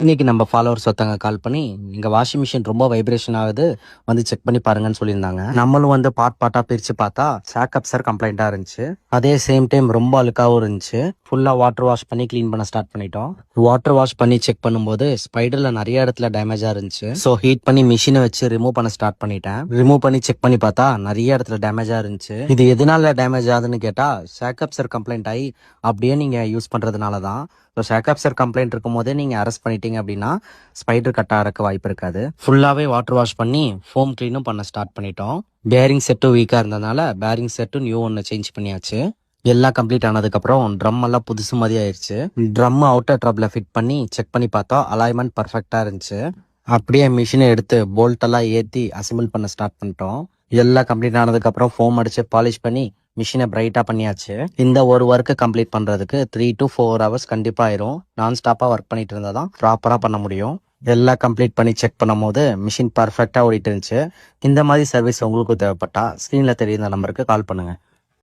இன்னைக்கு நம்ம ஃபாலோவர்ஸ் ஒருத்தங்க கால் பண்ணி எங்க வாஷிங் மிஷின் ரொம்ப வைப்ரேஷன் ஆகுது, வந்து செக் பண்ணி பாருங்கன்னு சொல்லியிருந்தாங்க. நம்மளும் வந்து பார்ட்டா பிரிச்சு பார்த்தா ஷாக் அப்சர் கம்ப்ளைண்டா இருந்துச்சு. அதே சேம் டைம் ரொம்ப அழுக்காவும் இருந்துச்சு. ஃபுல்லா வாட்டர் வாஷ் பண்ணி க்ளீன் பண்ண ஸ்டார்ட் பண்ணிட்டோம். வாட்டர் வாஷ் பண்ணி செக் பண்ணும்போது ஸ்பைடர்ல நிறைய இடத்துல டேமேஜா இருந்துச்சு. ஸோ ஹீட் பண்ணி மிஷினை வச்சு ரிமூவ் பண்ண ஸ்டார்ட் பண்ணிட்டேன். ரிமூவ் பண்ணி செக் பண்ணி பார்த்தா நிறைய இடத்துல டேமேஜா இருந்துச்சு. இது எதனால டேமேஜ் ஆகுதுன்னு கேட்டா ஷாக் அப்சர் கம்ப்ளைண்ட் ஆகி அப்படியே நீங்க யூஸ் பண்றதுனால தான். ஸோ ஷாக் அப்சர் கம்ப்ளைண்ட் இருக்கும் போதே நீங்கள் அரெஸ்ட் பண்ணிட்டீங்க அப்படின்னா ஸ்பைடர் கட் ஆகிறக்க வாய்ப்பு இருக்காது. ஃபுல்லாகவே வாட்டர் வாஷ் பண்ணி ஃபோம் க்ளீனும் பண்ண ஸ்டார்ட் பண்ணிட்டோம். பேரிங் செட்டும் வீக்காக இருந்ததுனால பேரிங் செட்டும் நியூ ஒன்று சேஞ்ச் பண்ணியாச்சு. எல்லாம் கம்ப்ளீட் ஆனதுக்கப்புறம் ட்ரம் எல்லாம் புதுசு மாதிரி ஆயிடுச்சு. ட்ரம் அவுட்டர் ட்ரப்ல ஃபிட் பண்ணி செக் பண்ணி பார்த்தா அலைன்மெண்ட் பர்ஃபெக்டாக இருந்துச்சு. அப்படியே மிஷினை எடுத்து போல்ட் எல்லாம் ஏற்றி அசம்பிள் பண்ண ஸ்டார்ட் பண்ணிட்டோம். எல்லாம் கம்ப்ளீட் ஆனதுக்கப்புறம் ஃபோம் அடிச்சு பாலிஷ் பண்ணி மிஷினை பிரைட்டாக பண்ணியாச்சு. இந்த ஒரு ஒர்க்கு கம்ப்ளீட் பண்ணுறதுக்கு 3 to 4 hours கண்டிப்பாக ஆயிரும். நான் ஸ்டாப்பாக ஒர்க் பண்ணிட்டு இருந்தால் தான் ப்ராப்பராக பண்ண முடியும். எல்லாம் கம்ப்ளீட் பண்ணி செக் பண்ணும் போது மிஷின் பர்ஃபெக்டாக ஓடிட்டு இருந்துச்சு. இந்த மாதிரி சர்வீஸ் உங்களுக்கு தேவைப்பட்டா ஸ்க்ரீனில் தெரியுற நம்பருக்கு கால் பண்ணுங்கள்.